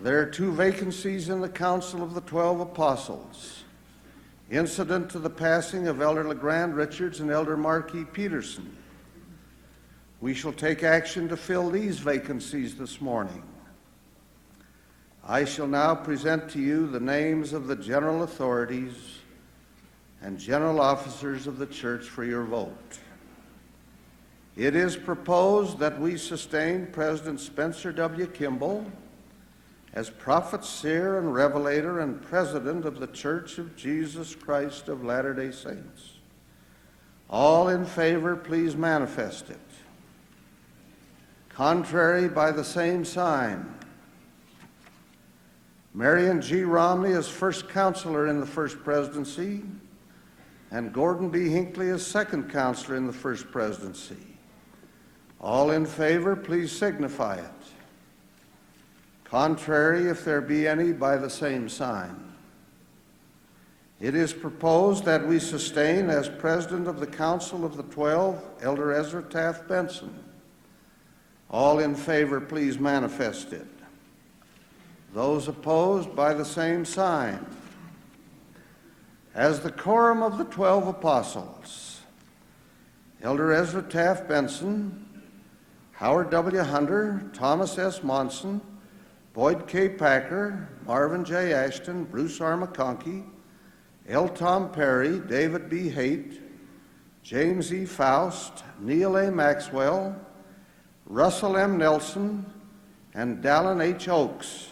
There are 2 vacancies in the Council of the 12 Apostles, incident to the passing of Elder LeGrand Richards and Elder Marquis Peterson. We shall take action to fill these vacancies this morning. I shall now present to you the names of the general authorities and general officers of the church for your vote. It is proposed that we sustain President Spencer W. Kimball as prophet, seer, and revelator and president of the Church of Jesus Christ of Latter-day Saints. All in favor, please manifest it. Contrary, by the same sign. Marion G. Romney as first counselor in the first presidency, and Gordon B. Hinckley as second counselor in the first presidency. All in favor, please signify it. Contrary, if there be any, by the same sign. It is proposed that we sustain as president of the Council of the 12, Elder Ezra Taft Benson. All in favor, please manifest it. Those opposed, by the same sign. As the Quorum of the 12 Apostles, Elder Ezra Taft Benson, Howard W. Hunter, Thomas S. Monson, Boyd K. Packer, Marvin J. Ashton, Bruce R. McConkie, L. Tom Perry, David B. Haight, James E. Faust, Neil A. Maxwell, Russell M. Nelson, and Dallin H. Oakes.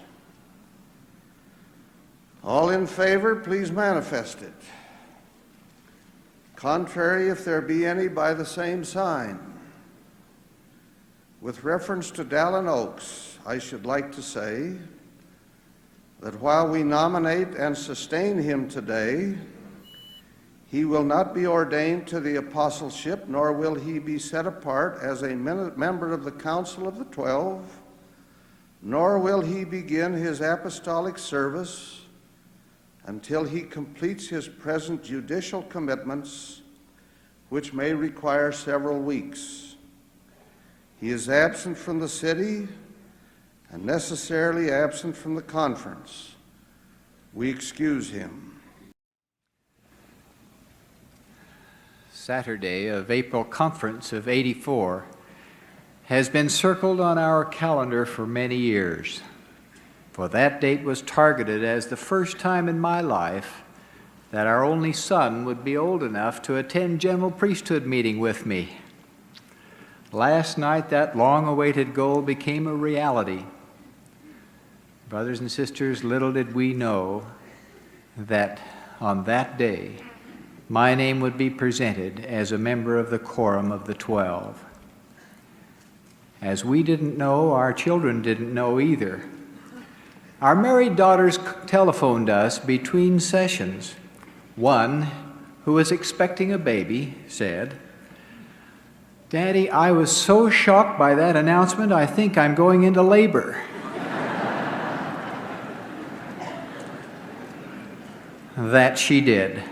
All in favor, please manifest it. Contrary, if there be any, by the same sign. With reference to Dallin Oakes, I should like to say that while we nominate and sustain him today, he will not be ordained to the apostleship, nor will he be set apart as a member of the Council of the 12, nor will he begin his apostolic service until he completes his present judicial commitments, which may require several weeks. He is absent from the city and necessarily absent from the conference. We excuse him. Saturday of April Conference of '84 has been circled on our calendar for many years, for that date was targeted as the first time in my life that our only son would be old enough to attend general priesthood meeting with me. Last night, that long-awaited goal became a reality. Brothers and sisters, little did we know that on that day, my name would be presented as a member of the Quorum of the 12. As we didn't know, our children didn't know either. Our married daughters telephoned us between sessions. One, who was expecting a baby, said, "Daddy, I was so shocked by that announcement, I think I'm going into labor." That she did.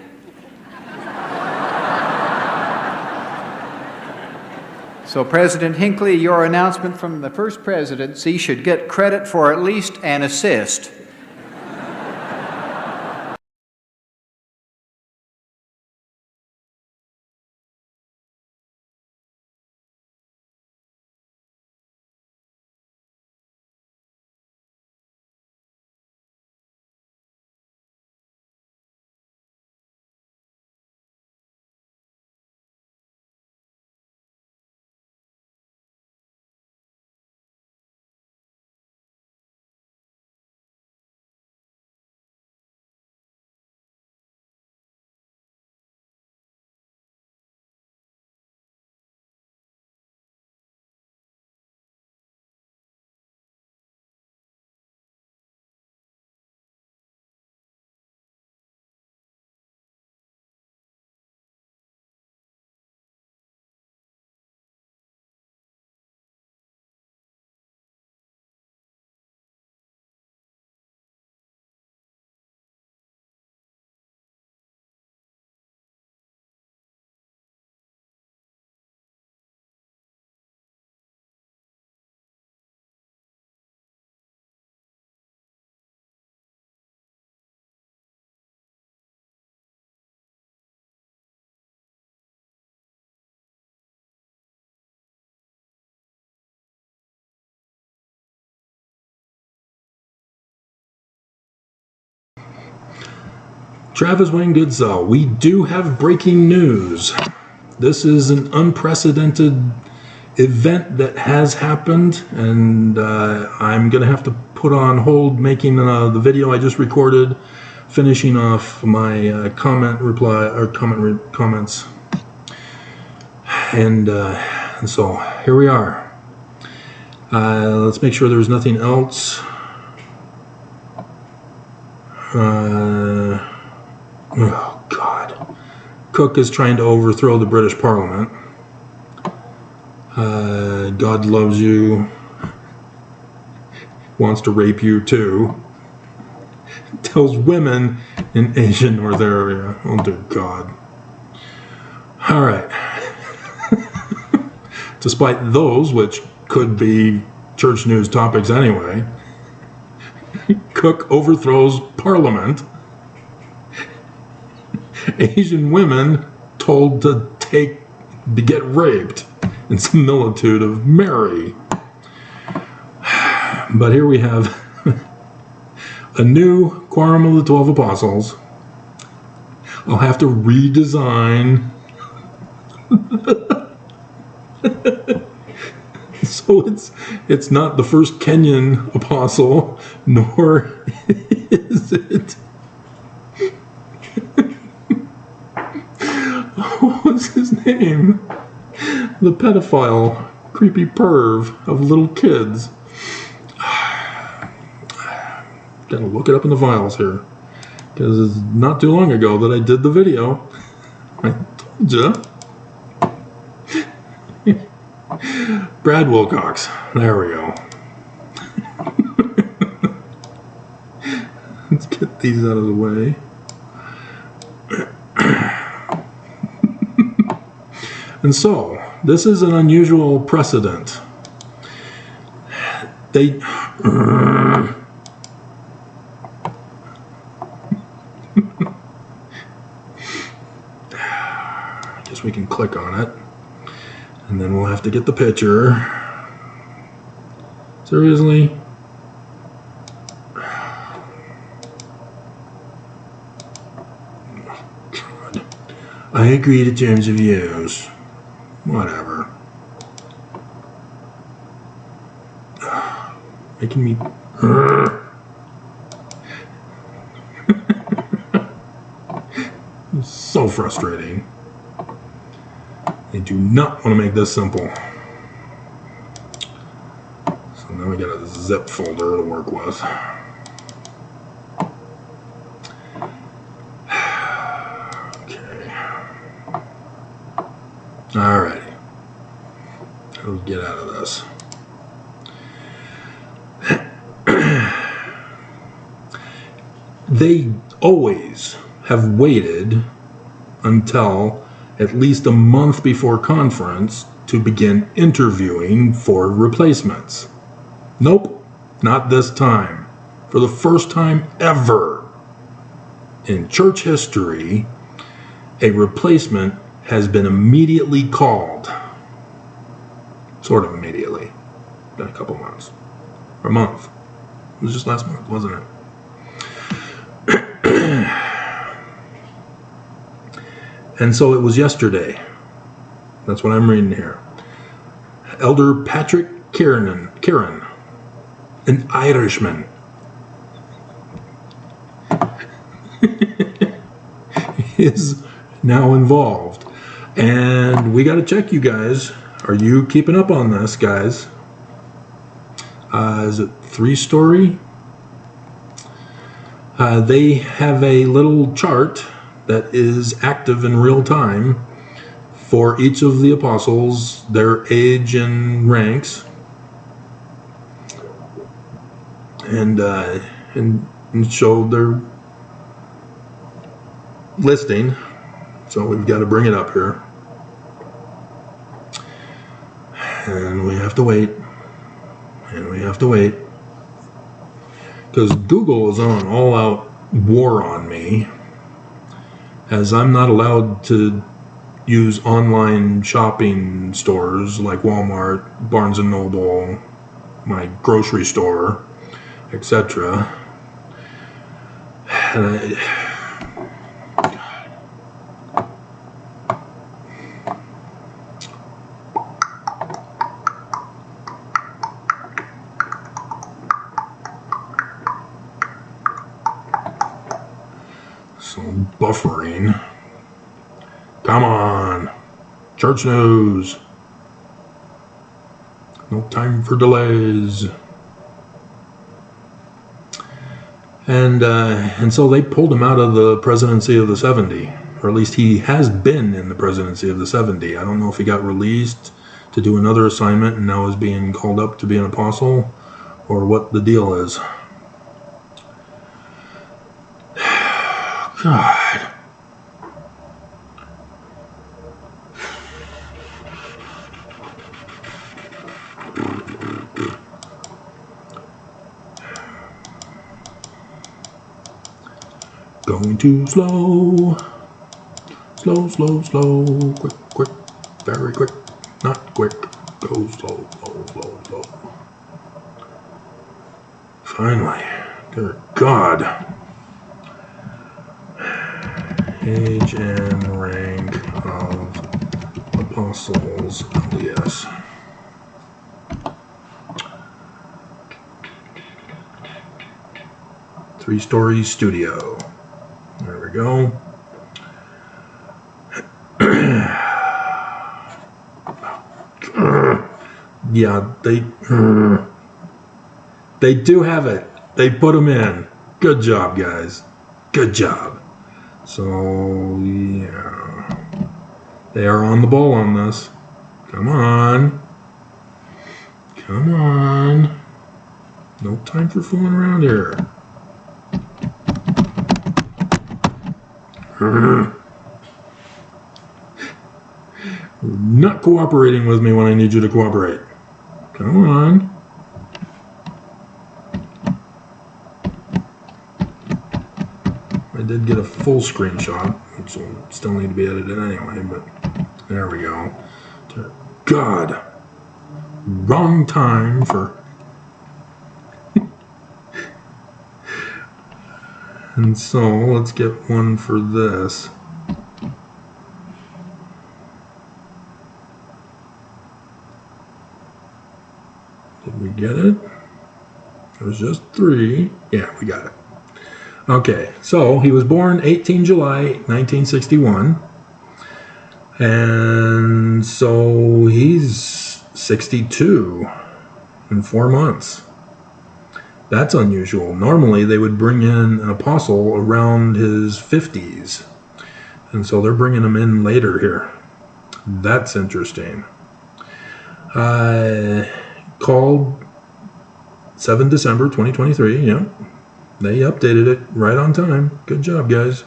So, President Hinckley, your announcement from the first presidency should get credit for at least an assist. Travis Wayne Goodsell, we do have breaking news. This is an unprecedented event that has happened, and I'm going to have to put on hold making the video I just recorded, finishing off my comments. And so here we are. Let's make sure there's nothing else. Oh, God. Cook is trying to overthrow the British Parliament. God loves you. Wants to rape you, too. Tells women in Asian North area. Oh, dear God. All right. Despite those, which could be church news topics anyway, Cook overthrows Parliament. Asian women told to get raped in similitude of Mary. But here we have a new Quorum of the 12 Apostles. I'll have to redesign. So it's not the first Kenyan apostle, nor is it. What was his name? The pedophile, creepy perv of little kids. Gotta look it up in the files here, because it's not too long ago that I did the video. I told ya. Brad Wilcox. There we go. Let's get these out of the way. And so, this is an unusual precedent. I guess we can click on it. And then we'll have to get the picture. Seriously? God. I agree to terms of use. Whatever. Making me... It's so frustrating. They do not want to make this simple. So now we got a zip folder to work with. Okay. Alrighty. Let's get out of this. They always have waited until at least a month before conference to begin interviewing for replacements. Nope, not this time. For the first time ever in church history, a replacement has been immediately called. Sort of immediately. Been a couple months. Or a month. It was just last month, wasn't it? And so it was yesterday. That's what I'm reading here. Elder Patrick Kieran, an Irishman, is now involved. And we got to check you guys. Are you keeping up on this, guys? Is it 3-story? They have a little chart that is active in real time for each of the apostles, their age and ranks, and show their listing. So we've got to bring it up here, and we have to wait, because Google is on an all-out war on me, as I'm not allowed to use online shopping stores like Walmart, Barnes & Noble, my grocery store, etc. And So buffering. Come on. Church news. No time for delays. And so they pulled him out of the presidency of the 70, or at least he has been in the presidency of the 70. I don't know if he got released to do another assignment and now is being called up to be an apostle, or what the deal is. God. Going too slow. Slow, slow, slow. Quick, quick. Very quick. Not quick. Go slow, slow, slow, slow. Finally. Dear God. Age and rank of apostles, LDS. Three-story studio. There we go. Yeah, they do have it. They put them in. Good job, guys. Good job. So, yeah. They are on the ball on this. Come on. Come on. No time for fooling around here. You're not cooperating with me when I need you to cooperate. Come on. I did get a full screenshot, which will still need to be edited anyway, but there we go. God. Wrong time for... And so, let's get one for this. Did we get it? It was just 3. Yeah, we got it. Okay, so he was born 18 July 1961. And so he's 62 in 4 months. That's unusual. Normally they would bring in an apostle around his 50s. And so they're bringing him in later here. That's interesting. Called 7 December 2023. Yeah, they updated it right on time. Good job, guys.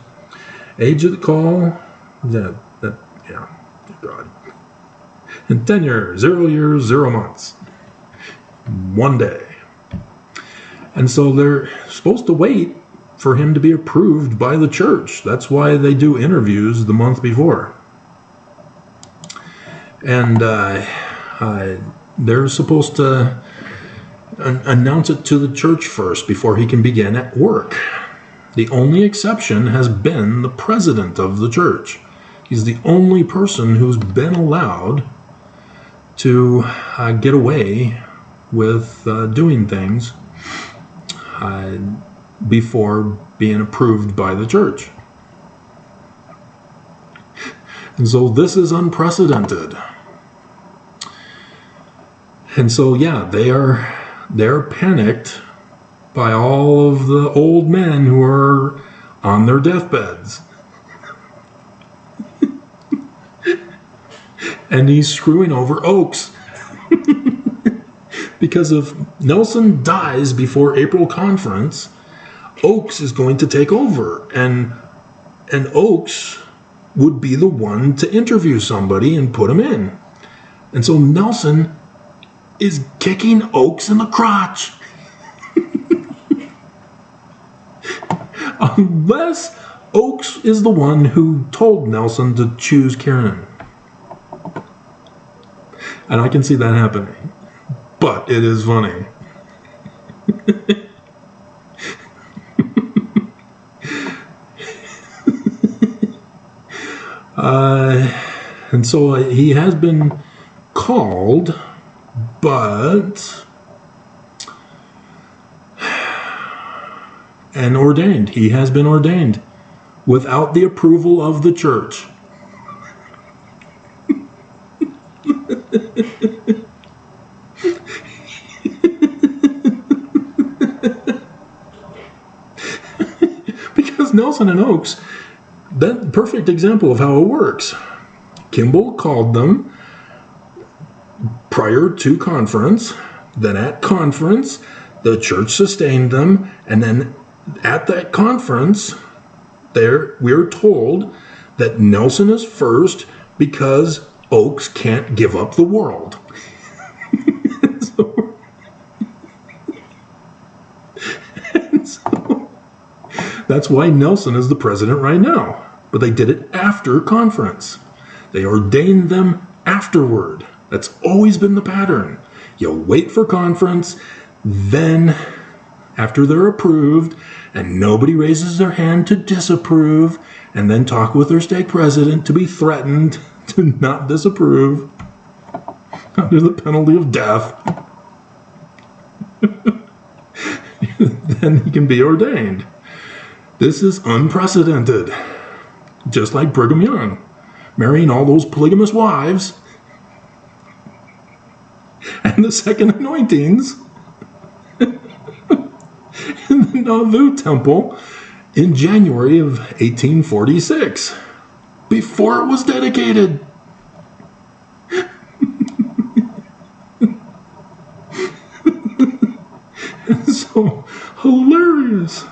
Age of the call. Yeah. God. And tenure, 0 years, 0 months. 1 day. And so they're supposed to wait for him to be approved by the church. That's why they do interviews the month before. And they're supposed to announce it to the church first before he can begin at work. The only exception has been the president of the church. He's the only person who's been allowed to get away with doing things before being approved by the church. And so this is unprecedented. And so, yeah, they're panicked by all of the old men who are on their deathbeds. And he's screwing over Oaks. Because if Nelson dies before April conference, Oaks is going to take over. And Oaks would be the one to interview somebody and put him in. And so Nelson is kicking Oaks in the crotch. Unless Oaks is the one who told Nelson to choose Kiernan. And I can see that happening. But it is funny. And so he has been called, but... and ordained. He has been ordained. without the approval of the church. Because Nelson and Oakes, that perfect example of how it works. Kimball called them prior to conference, then at conference, the church sustained them, and then at that conference, there we're told that Nelson is first because Oakes can't give up the world. so that's why Nelson is the president right now. But they did it after conference. They ordained them afterward. That's always been the pattern. You wait for conference, then after they're approved, and nobody raises their hand to disapprove, and then talk with their stake president to be threatened to not disapprove under the penalty of death, then he can be ordained. This is unprecedented. Just like Brigham Young, marrying all those polygamous wives, and the second anointings in the Nauvoo Temple in January of 1846, before it was dedicated. It's so hilarious.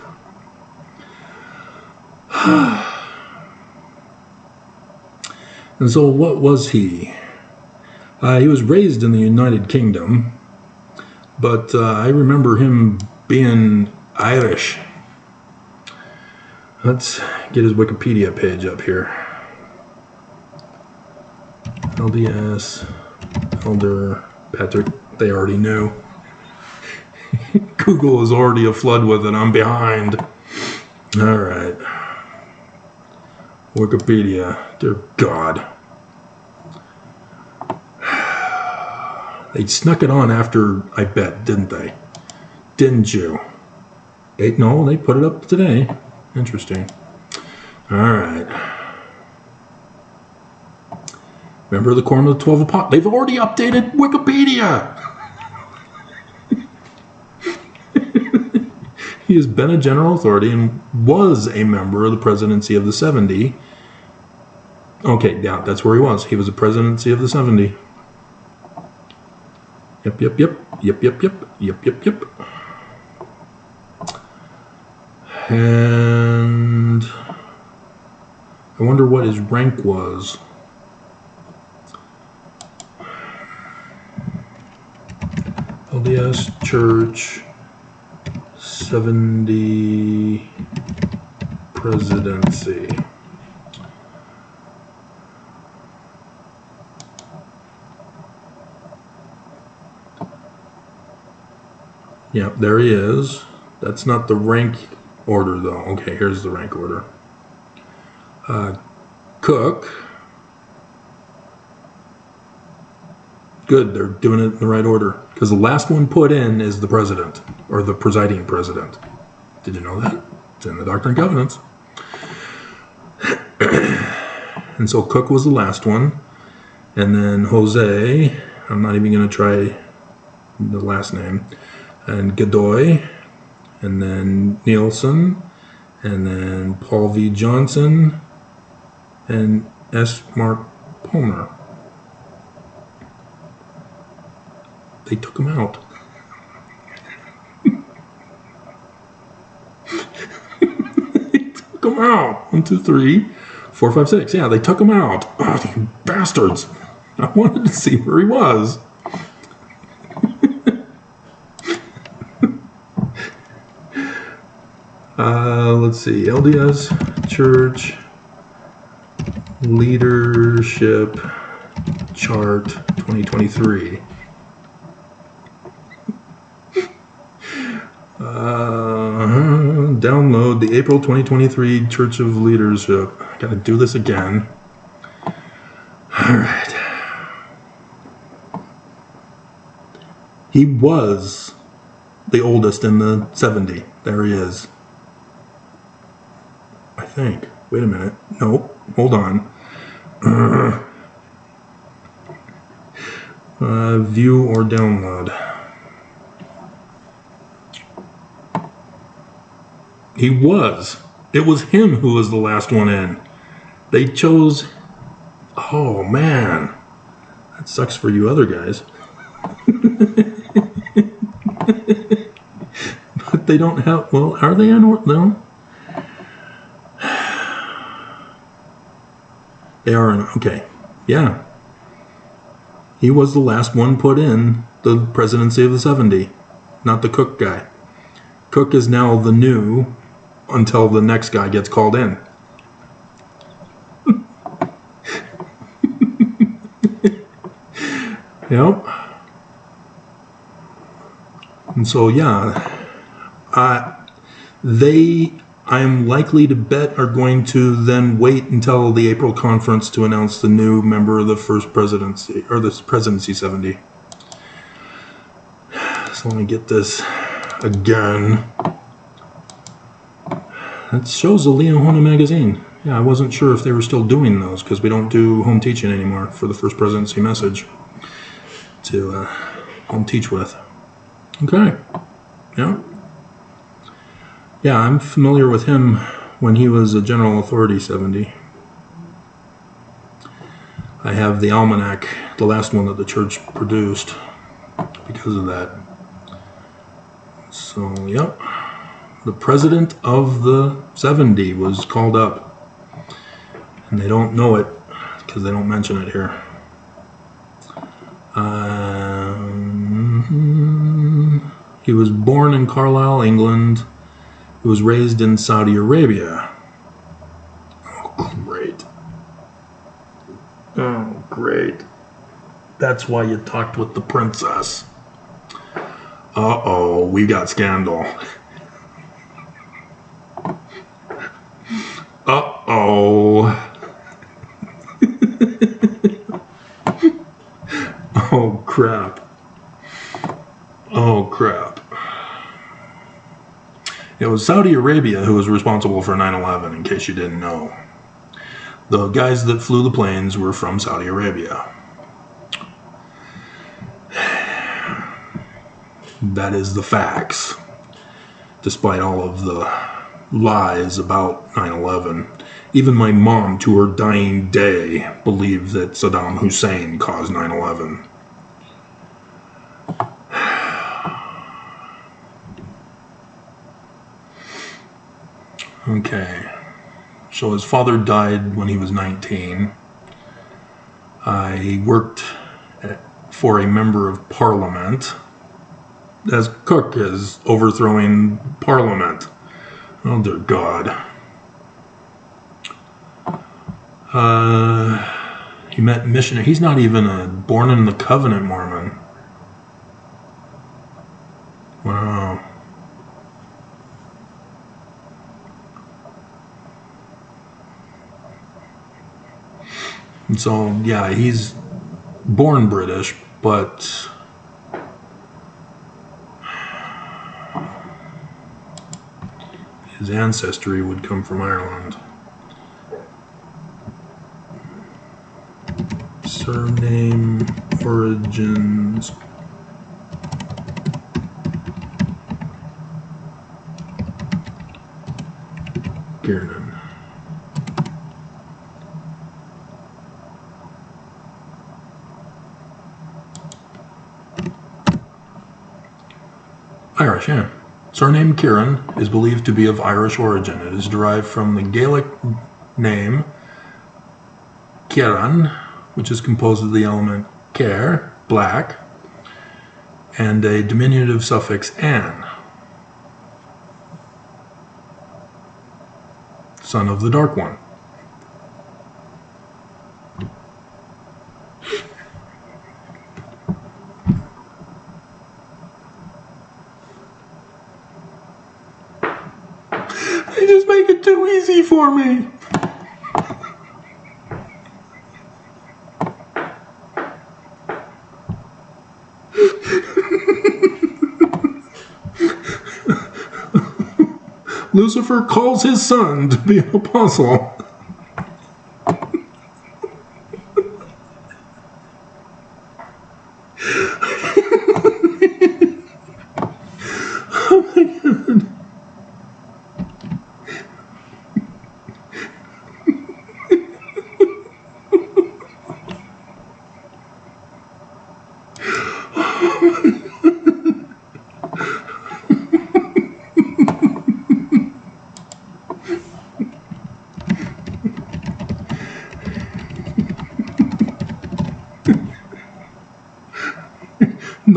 And so what was he? He was raised in the United Kingdom, but I remember him being Irish. Let's get his Wikipedia page up here. LDS, Elder Patrick, they already knew. Google is already aflood with it. I'm behind. All right. Wikipedia. Dear God. They snuck it on after, I bet, didn't they? Didn't you? No, they put it up today. Interesting. All right. Remember the Quorum of the 12 Apostles? They've already updated Wikipedia. He has been a general authority and was a member of the presidency of the 70. Okay, yeah, that's where he was. He was the presidency of the 70. Yep. And I wonder what his rank was. LDS Church 70 presidency. Yep, there he is. That's not the rank order, though. Okay, here's the rank order. Cook. Good, they're doing it in the right order. Because the last one put in is the president, or the presiding president. Did you know that? It's in the Doctrine and Covenants. And so Cook was the last one. And then Jose, I'm not even going to try the last name. And Godoy, and then Nielsen, and then Paul V. Johnson, and S. Mark Palmer. They took him out. They took him out. 1, 2, 3, 4, 5, 6. Yeah, they took him out. Oh, you bastards. I wanted to see where he was. Let's see, LDS Church Leadership Chart 2023. Download the April 2023 Church of Leadership. I gotta do this again. All right. He was the oldest in the 70. There he is. I think. Wait a minute. No, hold on. View or download. He was. It was him who was the last one in. They chose... Oh, man. That sucks for you other guys. But they don't have... Well, are they on... No? They are on... Okay. Yeah. He was the last one put in the presidency of the 70. Not the Cook guy. Cook is now the new until the next guy gets called in. Yep. And so, yeah, I'm likely to bet, are going to then wait until the April conference to announce the new member of the first presidency, or the presidency 70. So let me get this again. That shows the Leahona magazine. Yeah, I wasn't sure if they were still doing those because we don't do home teaching anymore for the first presidency message to home teach with. Okay. Yeah. Yeah, I'm familiar with him when he was a General Authority 70. I have the almanac, the last one that the church produced, because of that. So, yep. The president of the 70 was called up. And they don't know it because they don't mention it here. He was born in Carlisle, England. He was raised in Saudi Arabia. Oh, great. Oh, great. That's why you talked with the princess. Uh-oh, we got scandal. Uh-oh. Oh, crap. Oh, crap. It was Saudi Arabia who was responsible for 9/11, in case you didn't know. The guys that flew the planes were from Saudi Arabia. That is the facts. Despite all of the lies about 9/11. Even my mom, to her dying day, believed that Saddam Hussein caused 9/11. Okay, so his father died when he was 19. He worked for a member of parliament, as Cook is overthrowing parliament. Oh dear God. He met missionary. He's not even a born in the covenant Mormon. Wow. And so, yeah, he's born British, but his ancestry would come from Ireland. Surname, origins. Kiernan. Irish, yeah. Surname Kieran is believed to be of Irish origin. It is derived from the Gaelic name Kieran, which is composed of the element Ker, black, and a diminutive suffix an, son of the Dark One. They just make it too easy for me. Lucifer calls his son to be an apostle.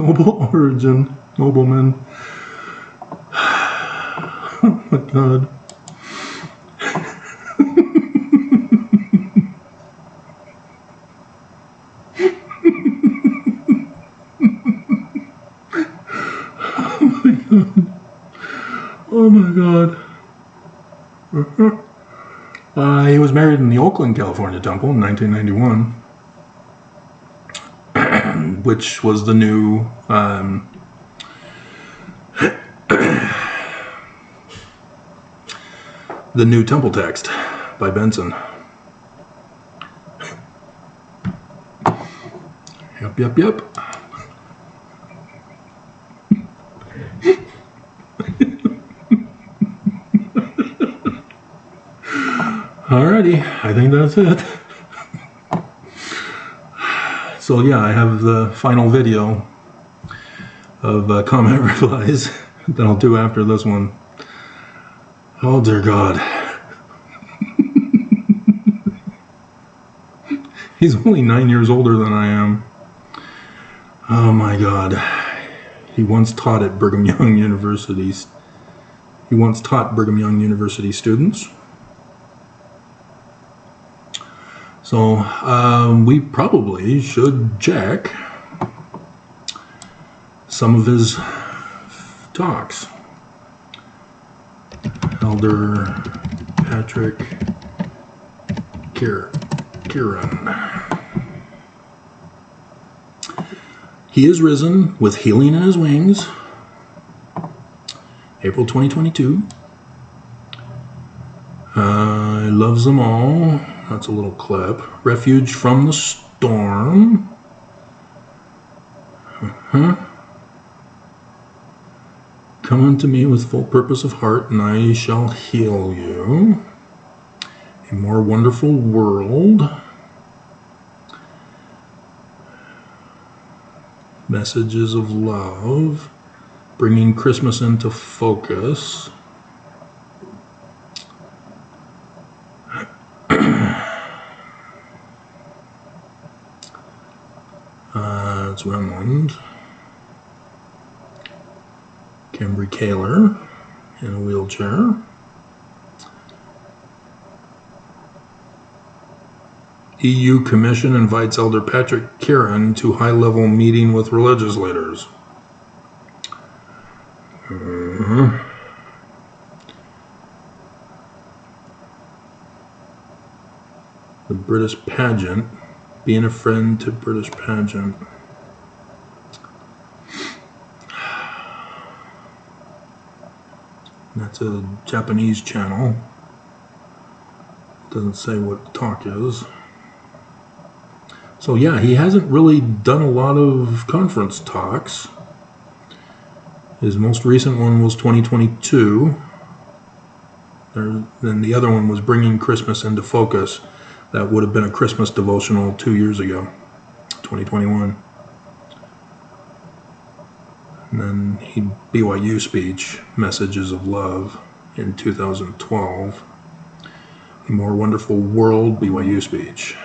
Noble origin, nobleman. Oh my God. Oh my God. He was married in the Oakland, California temple in 1991, which was the new temple text by Benson. Yep. Alrighty, I think that's it. So yeah, I have the final video of comment replies that I'll do after this one. Oh dear God. He's only 9 years older than I am. Oh my God. He once taught at Brigham Young University. He once taught Brigham Young University students. So we probably should check some of his talks. Elder Patrick Kieran. He is risen with healing in his wings. April 2022. He loves them all. That's a little clip. Refuge from the storm. Come unto me with full purpose of heart, and I shall heal you. A more wonderful world. Messages of love. Bringing Christmas into focus. It's Remland. Cambry Kaler in a wheelchair. EU Commission invites Elder Patrick Kieran to high-level meeting with religious leaders. The British pageant. Being a friend to British pageant. That's a Japanese channel. Doesn't say what the talk is. So yeah, he hasn't really done a lot of conference talks. His most recent one was 2022. Then the other one was Bringing Christmas into Focus. That would have been a Christmas devotional 2 years ago, 2021. And then BYU speech, Messages of Love, in 2012. A More Wonderful World, BYU speech.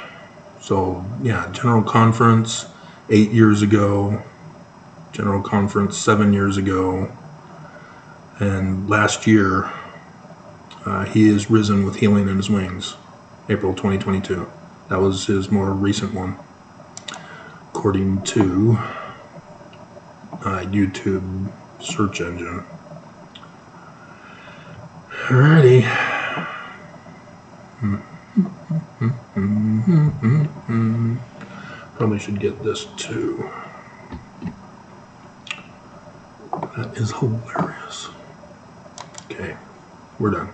So yeah, General Conference 8 years ago, General Conference 7 years ago, and last year he is risen with healing in his wings, April 2022. That was his more recent one, according to YouTube search engine. Alrighty. Probably should get this too. That is hilarious. Okay, we're done.